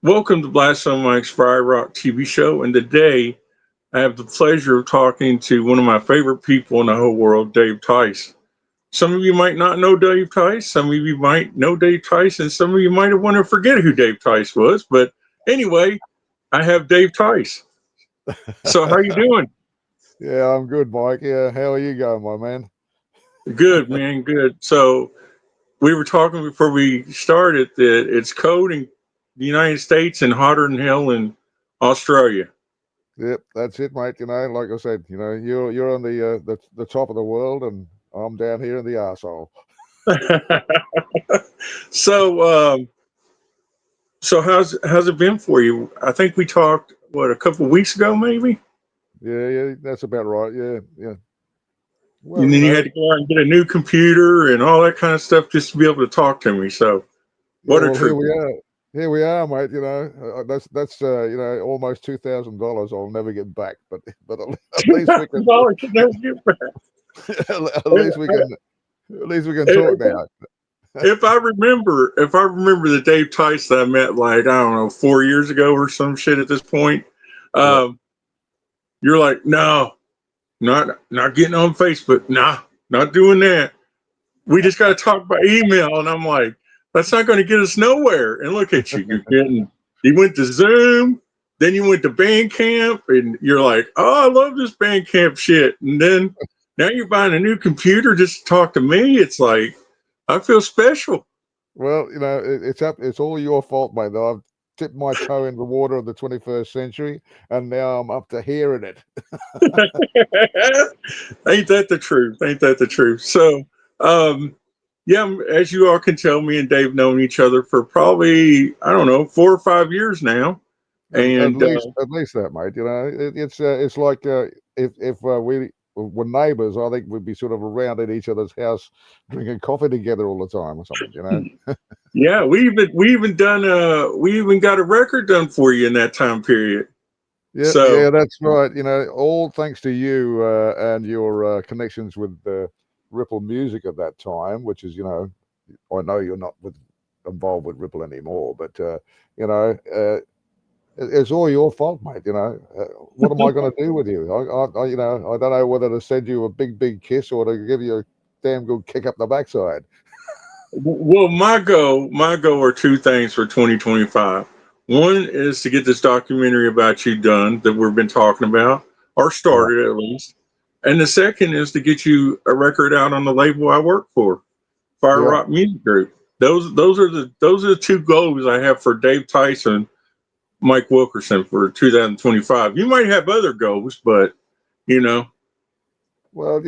Welcome to Blast on Mike's Fry Rock TV show. And today I have the pleasure of talking to one of my favorite people in the whole world, Dave Tice. Some of you might not know Dave Tice. Some of you might know Dave Tice, and some of you might want to forget who Dave Tice was. But anyway, I have Dave Tice. So how you doing? Yeah, I'm good, Mike. Yeah, how are you going, my man? Good, man. Good. So we were talking before we started that it's cold in the United States and hotter than hell in Australia. Yep, that's it, mate. Like I said, you're on the top of the world, and I'm down here in the arsehole. so, so how's it been for you? I think we talked what a couple of weeks ago, maybe. Yeah, that's about right. Yeah. And Well, then you had to go out and get a new computer and all that kind of stuff just to be able to talk to me. So, yeah. what a Well, here treat! we are. Here we are, mate. That's almost $2,000 I'll never get back, but at Two least we thousand can dollars to never get back. at least we can at least we can talk If now. if I remember the Dave Tice that I met like I don't know 4 years ago or some shit at this point, Yeah. um, you're like, no, not getting on Facebook, nah, not doing that. We just got to talk by email. And I'm like, that's not going to get us nowhere. And look at you. You went to Zoom, then you went to Bandcamp, and you're like, oh, I love this Bandcamp shit. And then now you're buying a new computer just to talk to me. It's like, I feel special. Well, it's all your fault, mate. I've dipped my toe in the water of the 21st century, and now I'm up to here in it. Ain't that the truth? Ain't that the truth? So, um, yeah, as you all can tell, me and Dave known each other for probably, I don't know, 4 or 5 years now. At And least that, mate. It's like if we were neighbours, I think we'd be sort of around at each other's house drinking coffee together all the time or something. yeah, we even got a record done for you in that time period. Yeah, So yeah, that's right. All thanks to you and your connections with Ripple Music at that time, which is, I know you're not involved with Ripple anymore, but you know. It's all your fault, mate. What am I going to do with you? I don't know whether to send you a big kiss or to give you a damn good kick up the backside. well, my goal are two things for 2025. One is to get this documentary about you done that we've been talking about, or Yeah, started at least. And the second is to get you a record out on the label I work for, Fire yeah. Rock Music Group. Those are the two goals I have for Dave Tyson, Mike Wilkerson for 2025. You might have other goals, but you know, Well,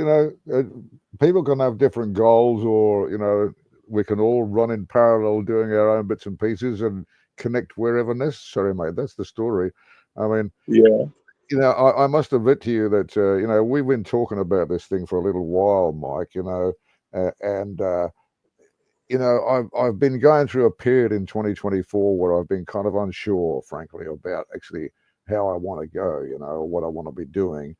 people can have different goals, or we can all run in parallel, doing our own bits and pieces, and connect wherever necessary, mate. That's the story. I mean, yeah. I must admit to you that we've been talking about this thing for a little while, Mike. And I've been going through a period in 2024 where I've been kind of unsure, frankly, about actually how I want to go, or what I want to be doing.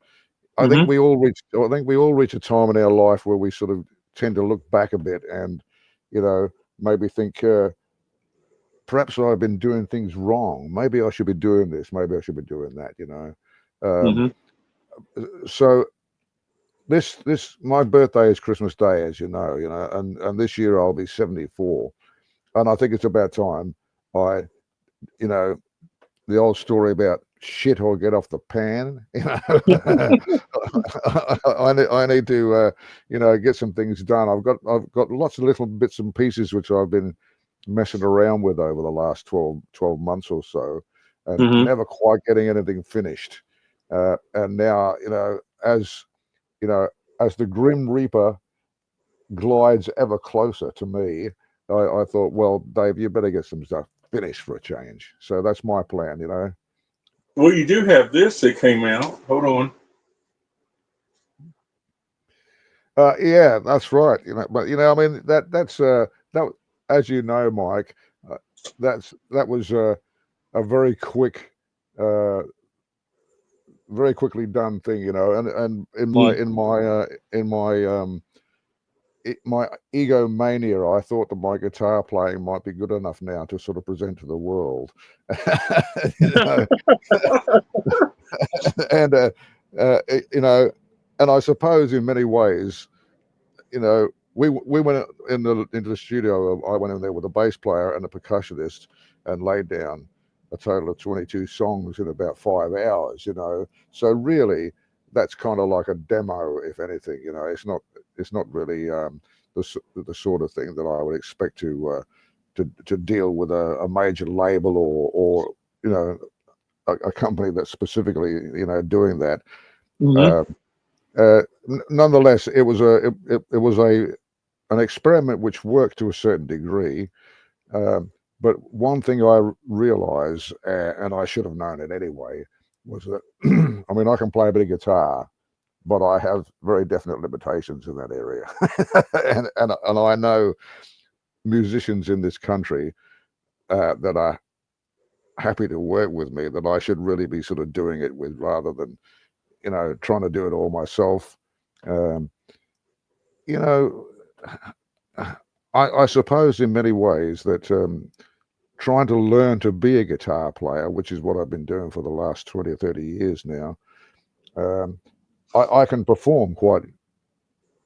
Hmm. I think we all reach a time in our life where we sort of tend to look back a bit and, you know, maybe think perhaps I've been doing things wrong. Maybe I should be doing this. Maybe I should be doing that. Um, Hmm. so this my birthday is Christmas Day, as and this year I'll be 74. And I think it's about time I, you know, the old story about shit or get off the pan. I need to, get some things done. I've got lots of little bits and pieces which I've been messing around with over the last 12 months or so, and Hmm. never quite getting anything finished. And now, as you know, as the Grim Reaper glides ever closer to me, I thought, well, Dave, you better get some stuff finished for a change. So that's my plan. Well, you do have this that came out. Hold on. Yeah, that's right. But I mean that as you know, Mike, uh, that was a uh, very quickly done thing. And in my Mm. in my in my my egomania, I thought that my guitar playing might be good enough now to sort of present to the world. You know? And you know, and I suppose in many ways, you know, we went into the studio. I went in there with a bass player and a percussionist and laid down a total of 22 songs in about 5 hours. You know, so really, that's kind of like a demo, if anything. You know, it's not really the sort of thing that I would expect to deal with a major label or you know a company that's specifically doing that. Mhm. Uh, Nonetheless, it was an experiment which worked to a certain degree. Um, but one thing I realized, and I should have known it anyway, was that I mean I can play a bit of guitar, but I have very definite limitations in that area, and I know musicians in this country that are happy to work with me that I should really be sort of doing it with rather than trying to do it all myself. Um, you know, I suppose in many ways that trying to learn to be a guitar player, which is what I've been doing for the last 20 or 30 years now, um, I can perform quite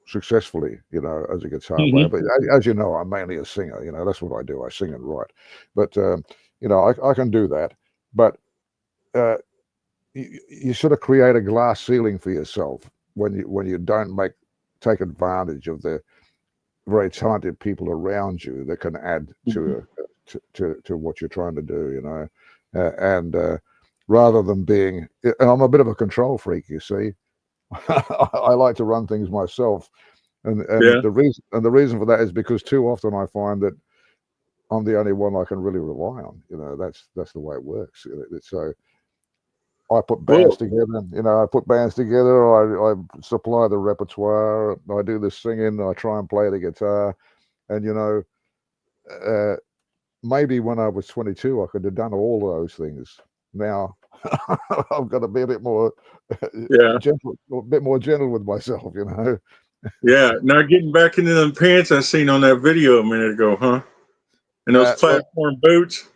successfully, as a guitar player. Mhm. But as you know, I'm mainly a singer. That's what I do. I sing and write. But I can do that. But uh, you sort of create a glass ceiling for yourself when you don't take advantage of the very talented people around you that can add Mhm. to what you're trying to do, and rather than being, and I'm a bit of a control freak, you see. I like to run things myself, and Yeah. the reason for that is because too often I find that I'm the only one I can really rely on. That's the way it works. So I put bands Well, together. I put bands together. I supply the repertoire. I do the singing. I try and play the guitar, and uh, maybe when I was 22, I could have done all those things. Now I've got to be a bit more yeah. gentle, a bit more gentle with myself. Yeah. Now getting back into them pants I seen on that video a minute ago, huh? And those Well, platform boots.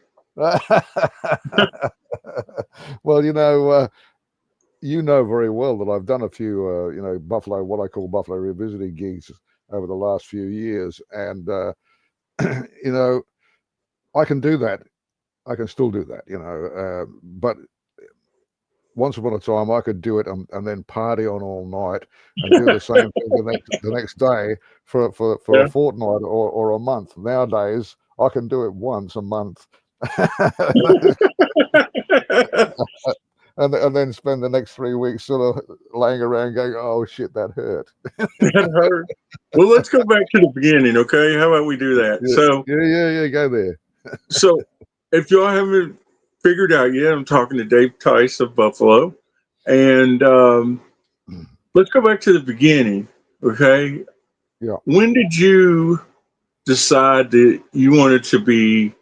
well, you know very well that I've done a few, Buffalo, what I call Buffalo revisiting gigs over the last few years, and you know, I can do that. I can still do that, but once upon a time I could do it and then party on all night and do the same thing the next day for a Yeah. fortnight or a month. Nowadays I can do it once a month. And then spend the next 3 weeks sort of laying around going, oh shit, that hurt. That hurt. Well, let's go back to the beginning, okay? How about we do that? Yeah, yeah, go there. So if y'all haven't figured out yet, I'm talking to Dave Tice of Buffalo, and let's go back to the beginning, okay? Yeah. When did you decide that you wanted to be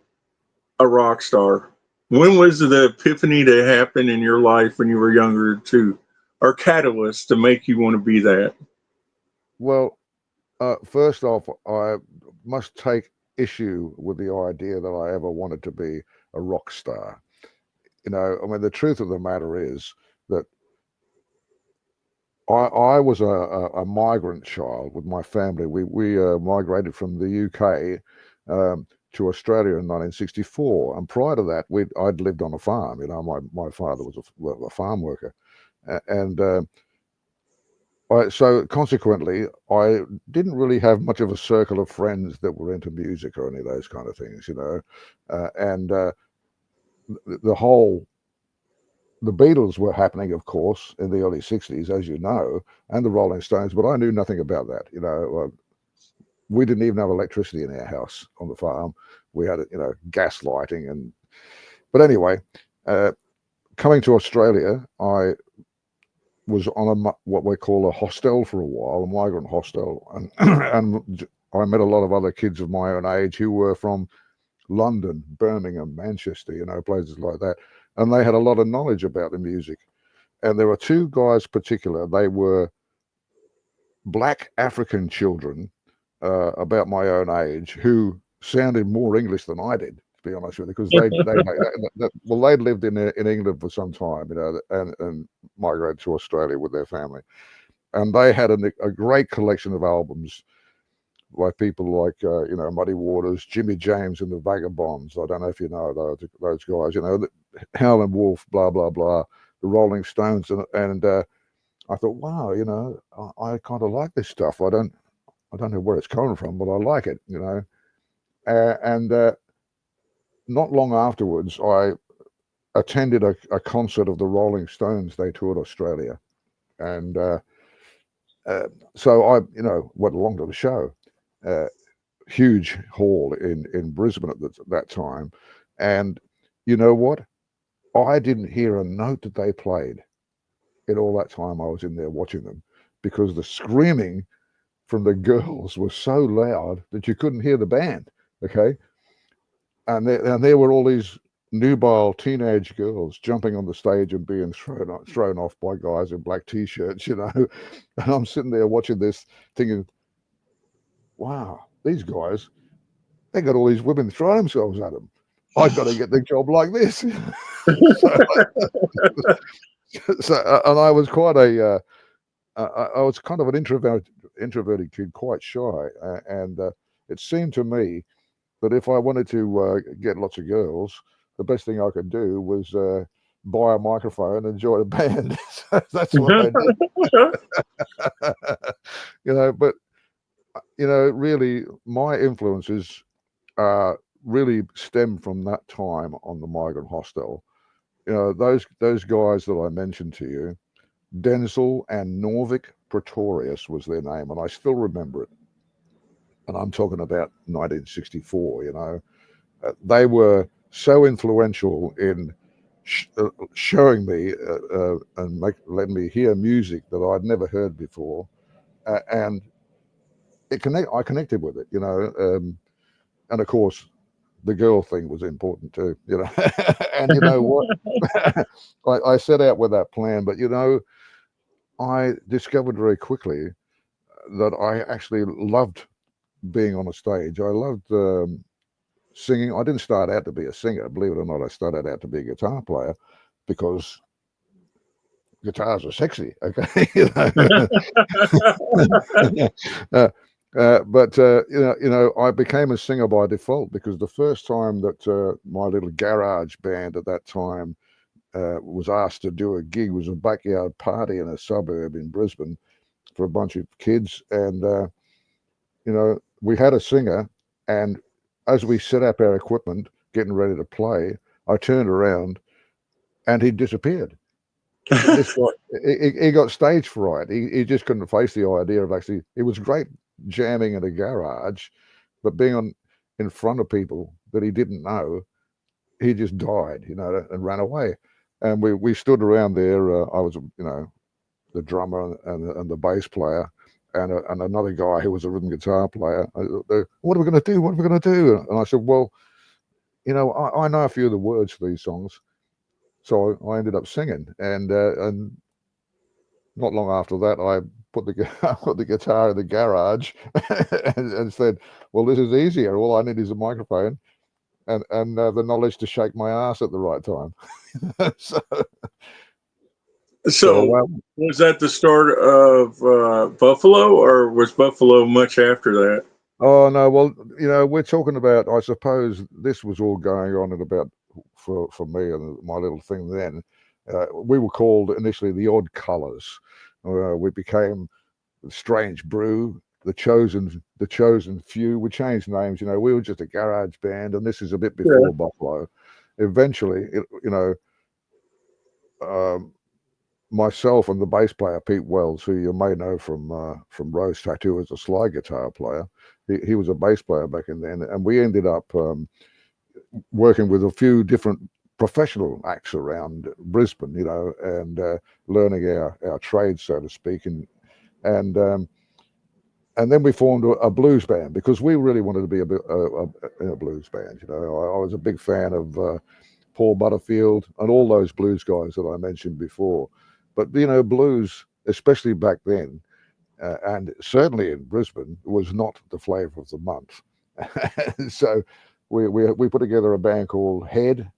a rock star? When was the epiphany that happened in your life when you were younger, to or catalyst to make you want to be that? Well, first off, I must take issue with the idea that I ever wanted to be a rock star. I mean, the truth of the matter is that I was a migrant child with my family. We migrated from the UK to Australia in 1964, and prior to that, I'd lived on a farm. My father was a farm worker, and so consequently, I didn't really have much of a circle of friends that were into music or any of those kind of things. And the whole the Beatles were happening, of course, in the early '60s, as you know, and the Rolling Stones, but I knew nothing about that. We didn't even have electricity in our house on the farm. We had, gas lighting, but anyway, uh, coming to Australia, I was on what we call a hostel for a while, a migrant hostel, and and I met a lot of other kids of my own age who were from London, Birmingham, Manchester, places like that, and they had a lot of knowledge about the music. And there were two guys particular. They were black African children about my own age who sounded more English than I did, to be honest with you, because they'd lived in England for some time, you know, and migrated to Australia with their family, and they had a great collection of albums by people like you know, Muddy Waters, Jimmy James and the Vagabonds. I don't know if you know those guys, you know, Howlin' Wolf, blah blah blah, the Rolling Stones, and I thought, wow, you know, I kind of like this stuff. I don't know where it's coming from, but I like it, you know. And not long afterwards, I attended a concert of the Rolling Stones. They toured Australia, and so I, you know, went along to the show. Huge hall in Brisbane at that time, and you know what? I didn't hear a note that they played in all that time I was in there watching them, because the screaming from the girls was so loud that you couldn't hear the band. Okay, and there were all these nubile teenage girls jumping on the stage and being thrown off by guys in black t-shirts, you know. And I'm sitting there watching this, thinking, "Wow, these guys, they got all these women throwing themselves at them. I've got to get the job like this." And I was quite I was kind of an introverted kid, quite shy, and it seemed to me that if I wanted to get lots of girls, the best thing I could do was buy a microphone and join a band. So that's what I did. You know, but you know, really, my influences really stem from that time on the Migrant Hostel. You know, those guys that I mentioned to you, Denzel and Norvik Pretorius was their name, and I still remember it. And I'm talking about 1964. You know, they were so influential in showing me and letting me hear music that I'd never heard before, and I connected with it, you know, and of course the girl thing was important too, you know. And you know what, I set out with that plan, but you know, I discovered very quickly that I actually loved being on a stage. I loved singing. I didn't start out to be a singer, believe it or not. I started out to be a guitar player because guitars are sexy. Okay, you know? But you know, I became a singer by default, because the first time that my little garage band at that time was asked to do a gig was a backyard party in a suburb in Brisbane for a bunch of kids, and you know, we had a singer, and as we set up our equipment, getting ready to play, I turned around and he disappeared. This guy, he got stage fright. He just couldn't face the idea of actually. It was great jamming in a garage, but being in front of people that he didn't know, he just died, you know, and ran away. And we stood around there. I was, you know, the drummer and the bass player, and another guy who was a rhythm guitar player. What are we going to do? What are we going to do? And I said, well, you know, I know a few of the words for these songs, so I ended up singing, and not long after that, I put the guitar in the garage and said, well, this is easier. All I need is a microphone and the knowledge to shake my ass at the right time. so, So was that the start of Buffalo, or was Buffalo much after that? oh no, well, you know, we're talking about, I suppose this was all going on at about, for me and my little thing then, we were called initially the Odd Colours. We became Strange Brew, the chosen few. We changed names, you know. We were just a garage band, and this is a bit before Buffalo. Eventually, you know, myself and the bass player Pete Wells, who you may know from Rose Tattoo as a slide guitar player, he was a bass player back in then, and we ended up working with a few different professional acts around Brisbane, you know, and learning our trade, so to speak, and then we formed a blues band, because we really wanted to be a blues band. You know, I was a big fan of Paul Butterfield and all those blues guys that I mentioned before. But you know, blues, especially back then, and certainly in Brisbane, was not the flavour of the month. So we put together a band called Head,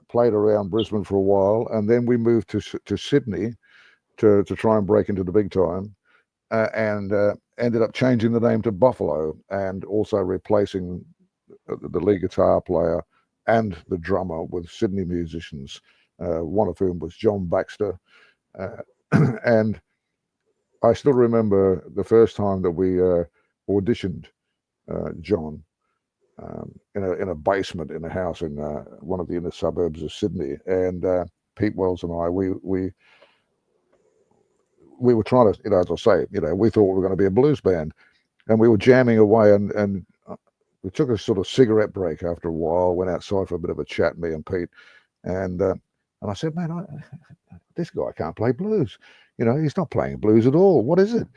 played around Brisbane for a while, and then we moved to Sydney to try and break into the big time, and ended up changing the name to Buffalo, and also replacing the lead guitar player and the drummer with Sydney musicians, one of whom was John Baxter. And I still remember the first time that we auditioned John in a basement in a house in one of the inner suburbs of Sydney. And Pete Wells and I, we were trying to, as I say, we thought we were going to be a blues band, and we were jamming away, and we took a sort of cigarette break after a while, went outside for a bit of a chat, me and Pete, and I said, man, this guy can't play blues. He's not playing blues at all. What is it?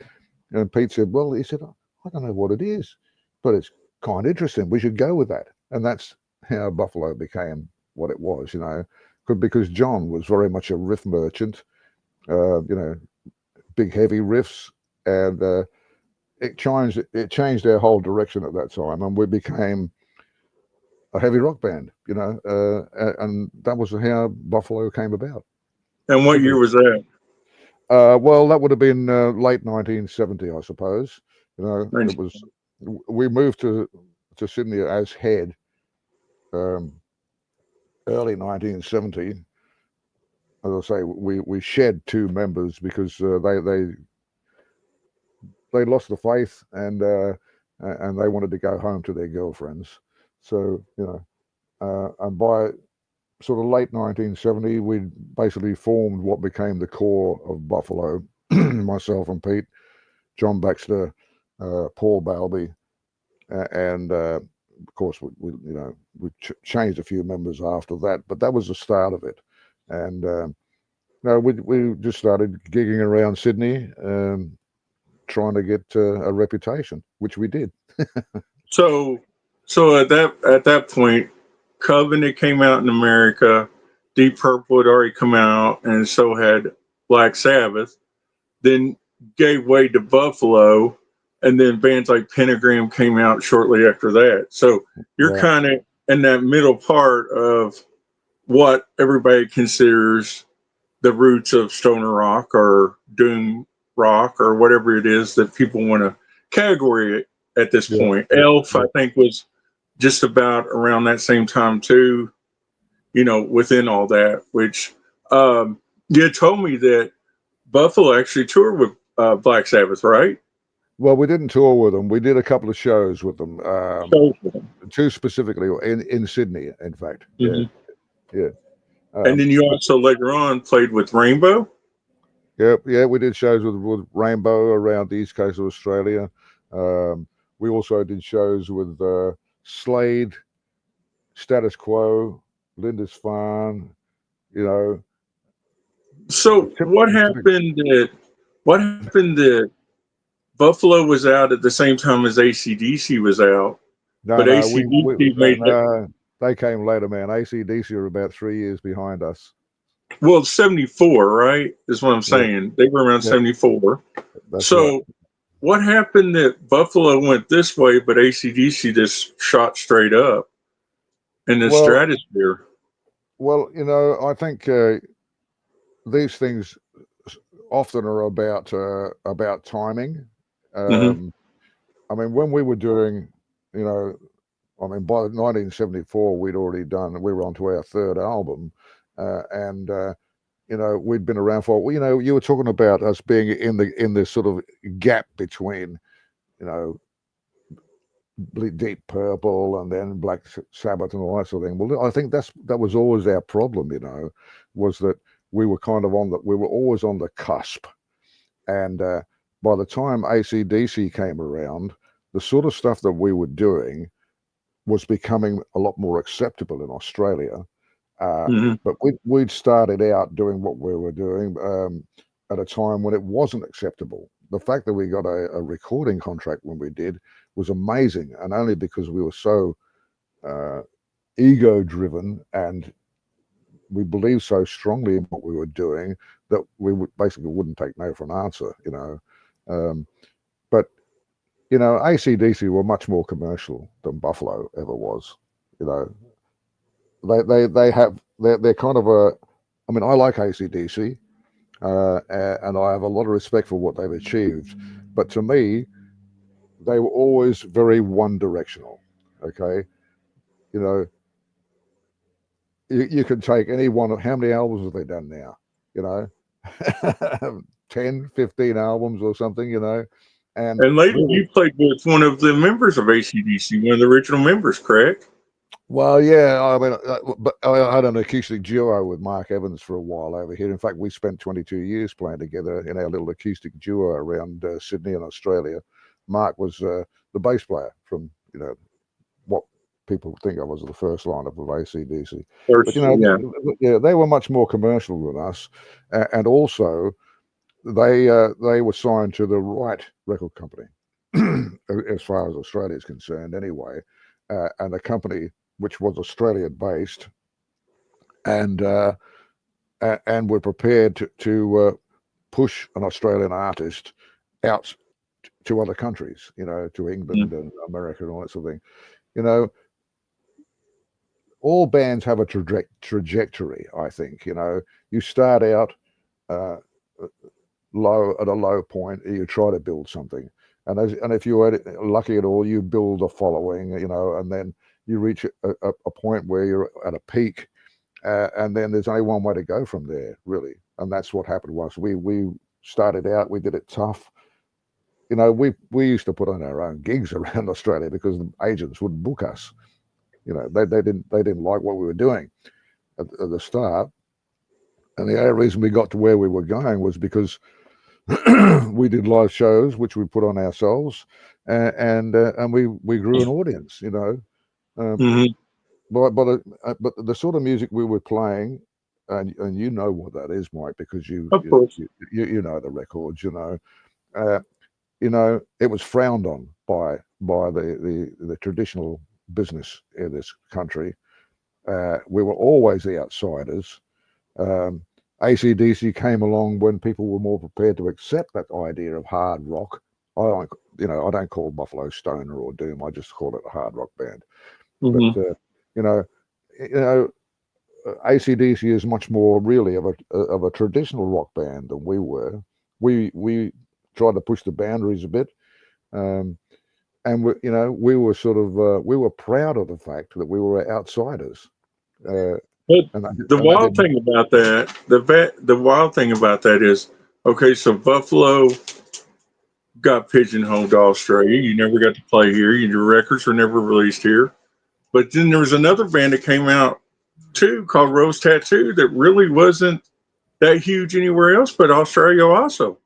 And Pete said, well, he said, I don't know what it is, but it's kind of interesting. We should go with that. And that's how Buffalo became what it was, because John was very much a riff merchant, big heavy riffs, and it changed our whole direction at that time, and we became a heavy rock band, and that was how Buffalo came about. And what year was that? Well, that would have been late 1970, I suppose. It was. We moved to Sydney as Head early 1970. As I say, we shed 2 members because they lost the faith, and they wanted to go home to their girlfriends. So and by sort of late 1970, we basically formed what became the core of Buffalo. Myself and Pete, John Baxter, Paul Balby, and of course we changed a few members after that, but that was the start of it. And we just started gigging around Sydney, trying to get a reputation, which we did. So at that point, Covenant came out in America, Deep Purple had already come out, and so had Black Sabbath. Then gave way to Buffalo, and then bands like Pentagram came out shortly after that. So you're kind of in that middle part of what everybody considers the roots of stoner rock or doom rock or whatever it is that people want to category it at this point. Elf, I think, was just about around that same time too, within all that, which you told me that Buffalo actually toured with Black Sabbath, right? Well, we didn't tour with them. We did a couple of shows with them. 2 specifically in Sydney, in fact. Mm-hmm. Yeah. And then you also later on played with Rainbow? Yeah, we did shows with Rainbow around the east coast of Australia. We also did shows with Slade, Status Quo, Lindisfarne, So what happened that Buffalo was out at the same time as AC/DC was out? No, they came later, man. AC/DC are about 3 years behind us. Well, 74, right? Is what I'm saying. Yeah. They were around 74. So right. What happened that Buffalo went this way, but AC/DC just shot straight up in the stratosphere? Well, I think these things often are about timing. I mean, when we were doing, by 1974, we were on to our 3rd album, and we'd been around for, you were talking about us being in this sort of gap between, Deep Purple and then Black Sabbath and all that sort of thing. Well, I think that was always our problem, was that we were kind of we were always on the cusp. And by the time AC/DC came around, the sort of stuff that we were doing was becoming a lot more acceptable in Australia. But we'd started out doing what we were doing at a time when it wasn't acceptable. The fact that we got a recording contract when we did was amazing, and only because we were so ego driven and we believed so strongly in what we were doing that we would basically wouldn't take no for an answer, you know. But you know, AC/DC were much more commercial than Buffalo ever was. You know, they're kind of a. I mean, I like AC/DC, and I have a lot of respect for what they've achieved. But to me, they were always very one-directional. Okay, you know, you can take any one of how many albums have they done now? You know, 10, 15 albums or something. You know, and And later, really, you played with one of the members of AC/DC, one of the original members, correct? well, yeah, I mean, but I had an acoustic duo with Mark Evans for a while over here. In fact, we spent 22 years playing together in our little acoustic duo around Sydney and Australia. Mark was the bass player from, you know, what people think of as the first lineup of AC/DC. But, you First, know, yeah. yeah, they were much more commercial than us. And also, they were signed to the right record company, as far as Australia is concerned, anyway. And the company, which was Australian based, and were prepared to push an Australian artist out to other countries, you know, to England and America and all that sort of thing. You know, all bands have a trajectory. I think, you know, you start out low at a low point, you try to build something, and if you are lucky at all, you build a following, you know, and then you reach a point where you're at a peak, and then there's only one way to go from there, really. And that's what happened was we started out, we did it tough. You know, we used to put on our own gigs around Australia because the agents wouldn't book us. You know, they didn't like what we were doing at the start, and the only reason we got to where we were going was because we did live shows, which we put on ourselves, and we grew an audience. You know, Mm-hmm. but the sort of music we were playing, and you know what that is, Mike, because Of course. you know the records. You know, it was frowned on by the traditional business in this country. We were always the outsiders. AC/DC came along when people were more prepared to accept that idea of hard rock. I don't call Buffalo stoner or doom. I just call it a hard rock band. But Mm-hmm. you know, AC/DC is much more really of a traditional rock band than we were. We tried to push the boundaries a bit, and we were sort of we were proud of the fact that we were outsiders. But And the they wild didn't. thing about that, the wild thing about that is, okay, so Buffalo got pigeonholed to Australia. You never got to play here. Your records were never released here. But then there was another band that came out too called Rose Tattoo that really wasn't that huge anywhere else but Australia also.